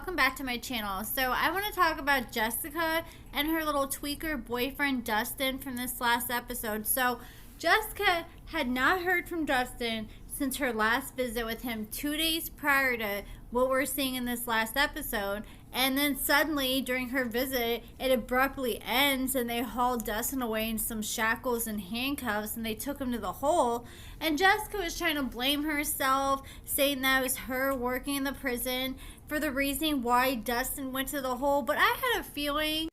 welcome back to my channel. So I want to talk about Jessica and her little tweaker boyfriend Dustin from this last episode. So Jessica had not heard from Dustin since her last visit with him 2 days prior to what we're seeing in this last episode. And then suddenly during her visit, it abruptly ends and they haul Dustin away in some shackles and handcuffs and they took him to the hole. And Jessica was trying to blame herself, saying that it was her working in the prison for the reason why Dustin went to the hole. But I had a feeling,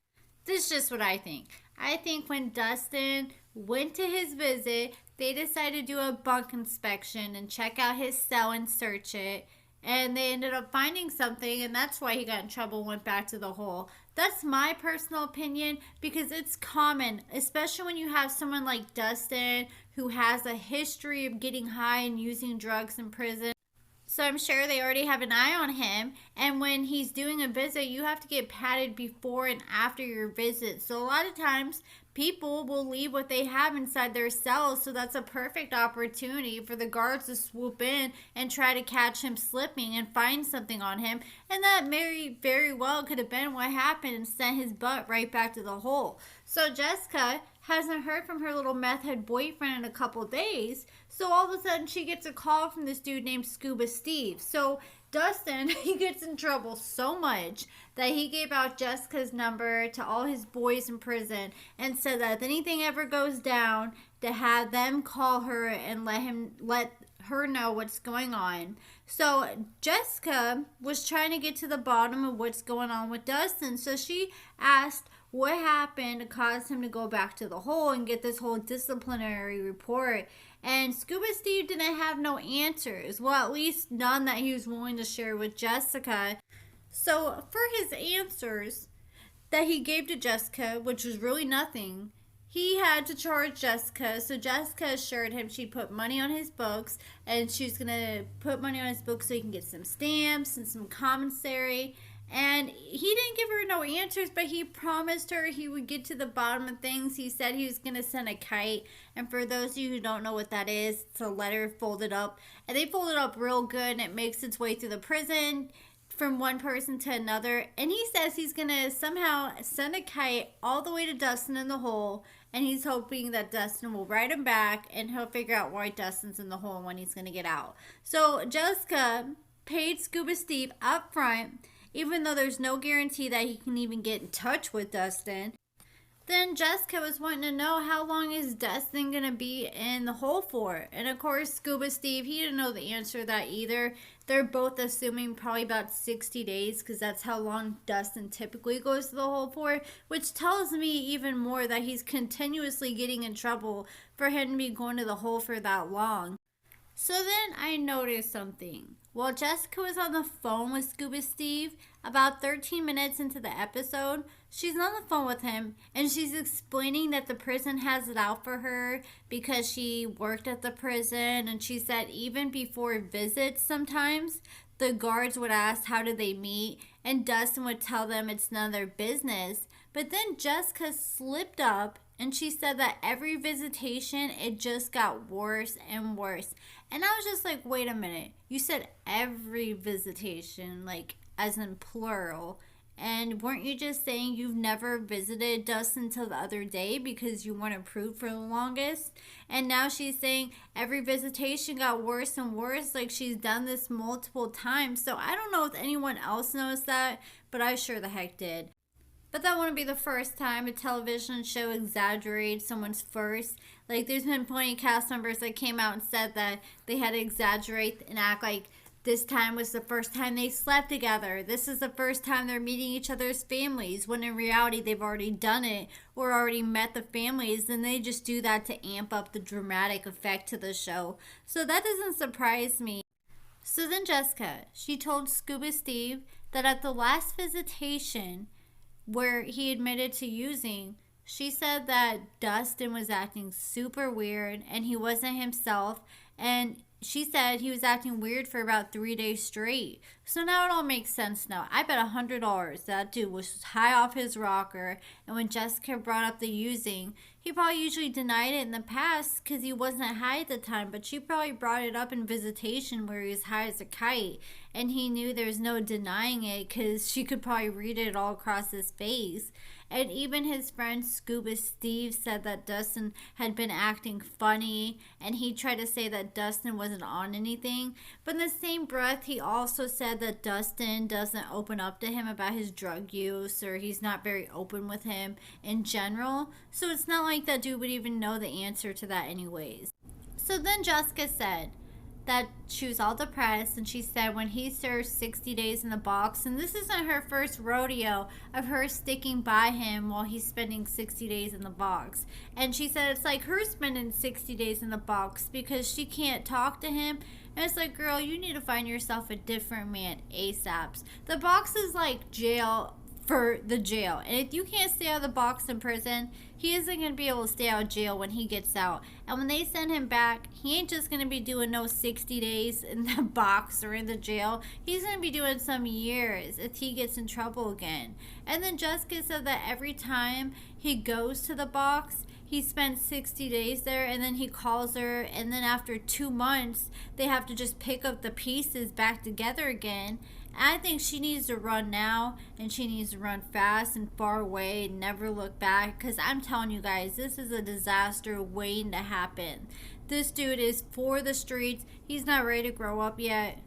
this is just what I think. I think when Dustin went to his visit, they decided to do a bunk inspection and check out his cell and search it. And they ended up finding something, and that's why he got in trouble and went back to the hole. That's my personal opinion, because it's common, especially when you have someone like Dustin who has a history of getting high and using drugs in prison. So I'm sure they already have an eye on him. And when he's doing a visit, you have to get patted before and after your visit. So a lot of times, people will leave what they have inside their cells. So that's a perfect opportunity for the guards to swoop in and try to catch him slipping and find something on him. And that very well could have been what happened and sent his butt right back to the hole. So Jessica hasn't heard from her little meth head boyfriend in a couple days. So all of a sudden she gets a call from this dude named Scuba Steve. So Dustin, he gets in trouble so much that he gave out Jessica's number to all his boys in prison and said that if anything ever goes down, to have them call her and let her know what's going on. So Jessica was trying to get to the bottom of what's going on with Dustin. So she asked what happened to cause him to go back to the hole and get this whole disciplinary report. And Scuba Steve didn't have no answers. Well, at least none that he was willing to share with Jessica. So for his answers that he gave to Jessica, which was really nothing, he had to charge Jessica. So Jessica assured him she'd put money on his books, and she was going to put money on his books so he can get some stamps and some commissary. And he didn't give her no answers, but he promised her he would get to the bottom of things. He said he was going to send a kite. And for those of you who don't know what that is, it's a letter folded up. And they fold it up real good, and it makes its way through the prison from one person to another. And he says he's going to somehow send a kite all the way to Dustin in the hole. And he's hoping that Dustin will write him back, and he'll figure out why Dustin's in the hole and when he's going to get out. So Jessica paid Scuba Steve up front, even though there's no guarantee that he can even get in touch with Dustin. Then Jessica was wanting to know, how long is Dustin going to be in the hole for? And of course, Scuba Steve, he didn't know the answer to that either. They're both assuming probably about 60 days, because that's how long Dustin typically goes to the hole for, which tells me even more that he's continuously getting in trouble for him to be going to the hole for that long. So then I noticed something. While Jessica was on the phone with Scuba Steve, about 13 minutes into the episode, she's on the phone with him and she's explaining that the prison has it out for her because she worked at the prison, and she said even before visits sometimes the guards would ask how did they meet, and Dustin would tell them it's none of their business. But then Jessica slipped up and she said that every visitation, it just got worse and worse. And I was just like, wait a minute. You said every visitation, like as in plural. And weren't you just saying you've never visited Dustin until the other day because you weren't approved for the longest? And now she's saying every visitation got worse and worse, like she's done this multiple times. So I don't know if anyone else knows that, but I sure the heck did. But that wouldn't be the first time a television show exaggerates someone's first. Like, there's been plenty of cast members that came out and said that they had to exaggerate and act like this time was the first time they slept together. This is the first time they're meeting each other's families, when in reality they've already done it or already met the families, and they just do that to amp up the dramatic effect to the show. So that doesn't surprise me. So then Jessica, she told Scuba Steve that at the last visitation where he admitted to using, she said that Dustin was acting super weird and he wasn't himself, and she said he was acting weird for about 3 days straight. So now it all makes sense now. I bet $100 that dude was high off his rocker, and when Jessica brought up the using, he probably usually denied it in the past because he wasn't high at the time, but she probably brought it up in visitation where he was high as a kite. and he knew there's no denying it because she could probably read it all across his face. And even his friend Scuba Steve said that Dustin had been acting funny, and he tried to say that Dustin wasn't on anything. But in the same breath, he also said that Dustin doesn't open up to him about his drug use, or he's not very open with him in general. So it's not like that dude would even know the answer to that anyways. So then Jessica said that she was all depressed, and she said when he served 60 days in the box, and this isn't her first rodeo of her sticking by him while he's spending 60 days in the box. And she said it's like her spending 60 days in the box because she can't talk to him. And it's like, girl, you need to find yourself a different man ASAP. The box is like jail for the jail. And if you can't stay out of the box in prison, he isn't going to be able to stay out of jail when he gets out. And when they send him back, he ain't just going to be doing no 60 days in the box or in the jail. He's going to be doing some years if he gets in trouble again. And then Jessica said that every time he goes to the box, he spends 60 days there, and then he calls her, and then after 2 months, they have to just pick up the pieces back together again. I think she needs to run now, and she needs to run fast and far away and never look back, because I'm telling you guys, this is a disaster waiting to happen. This dude is for the streets. He's not ready to grow up yet.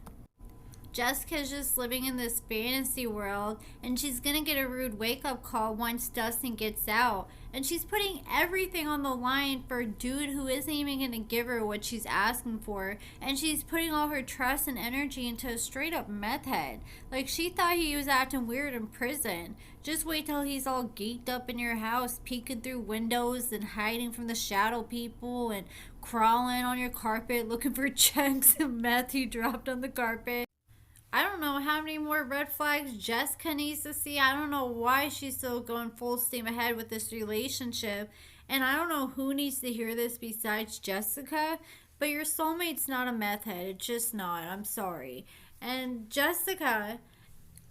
Jessica's just living in this fantasy world, and she's gonna get a rude wake-up call once Dustin gets out. And she's putting everything on the line for a dude who isn't even gonna give her what she's asking for. And she's putting all her trust and energy into a straight-up meth head. Like, she thought he was acting weird in prison. Just wait till he's all geeked up in your house, peeking through windows and hiding from the shadow people and crawling on your carpet looking for chunks of meth you dropped on the carpet. I don't know how many more red flags Jessica needs to see. I don't know why she's still going full steam ahead with this relationship. And I don't know who needs to hear this besides Jessica. But your soulmate's not a meth head. It's just not. I'm sorry. And Jessica,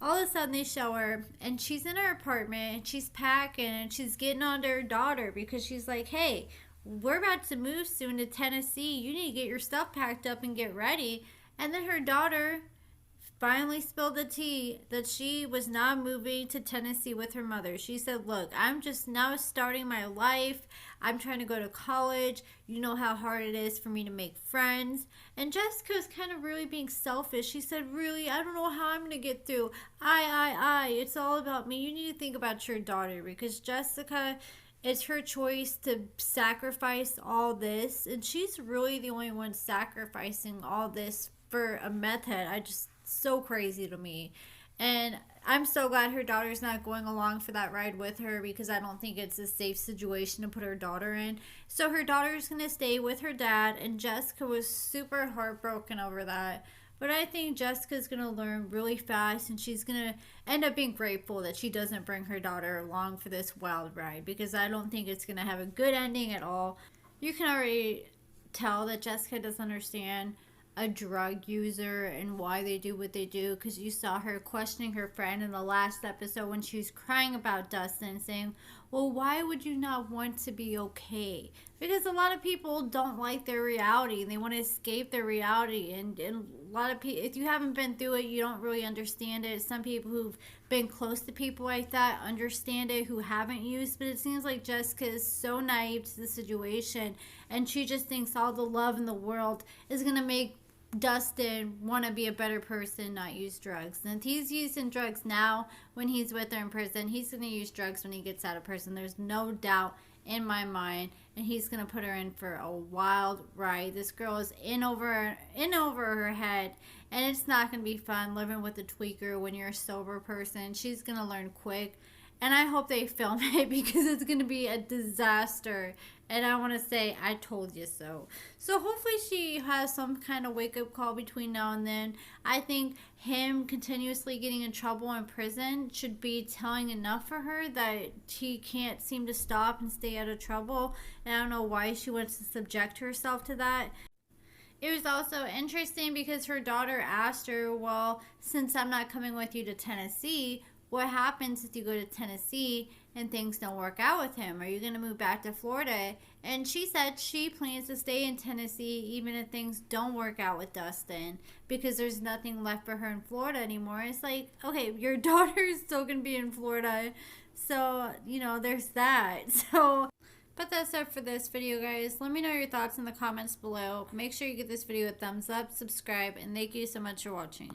all of a sudden they show her, and she's in her apartment, and she's packing, and she's getting on to her daughter because she's like, hey, we're about to move soon to Tennessee. You need to get your stuff packed up and get ready. And then her daughter finally spilled the tea that she was not moving to Tennessee with her mother. She said, look, I'm just now starting my life. I'm trying to go to college. You know how hard it is for me to make friends. And Jessica was kind of really being selfish. She said, really, I don't know how I'm going to get through. It's all about me. You need to think about your daughter, because Jessica, it's her choice to sacrifice all this. And she's really the only one sacrificing all this for a meth head. So crazy to me. And I'm so glad her daughter's not going along for that ride with her, because I don't think it's a safe situation to put her daughter in. So her daughter's going to stay with her dad, and Jessica was super heartbroken over that. But I think Jessica's going to learn really fast, and she's going to end up being grateful that she doesn't bring her daughter along for this wild ride, because I don't think it's going to have a good ending at all. You can already tell that Jessica doesn't understand a drug user and why they do what they do, because you saw her questioning her friend in the last episode when she was crying about Dustin, saying, well, why would you not want to be okay? Because a lot of people don't like their reality and they want to escape their reality, and a lot of people, if you haven't been through it, you don't really understand it. Some people who've been close to people like that understand it, who haven't used. But it seems like Jessica is so naive to the situation, and she just thinks all the love in the world is going to make Dustin want to be a better person, not use drugs. And if he's using drugs now when he's with her in prison, he's going to use drugs when he gets out of prison. There's no doubt in my mind. And he's going to put her in for a wild ride. This girl is in over her head, and it's not going to be fun living with a tweaker when you're a sober person. She's going to learn quick. And I hope they film it, because it's going to be a disaster. And I want to say, I told you so. So hopefully she has some kind of wake-up call between now and then. I think him continuously getting in trouble in prison should be telling enough for her that he can't seem to stop and stay out of trouble. And I don't know why she wants to subject herself to that. It was also interesting because her daughter asked her, well, since I'm not coming with you to Tennessee, what happens if you go to Tennessee and things don't work out with him? Are you going to move back to Florida? And she said she plans to stay in Tennessee even if things don't work out with Dustin, because there's nothing left for her in Florida anymore. It's like, okay, your daughter is still going to be in Florida, so, you know, there's that. So, but that's it for this video, guys. Let me know your thoughts in the comments below. Make sure you give this video a thumbs up, subscribe, and thank you so much for watching.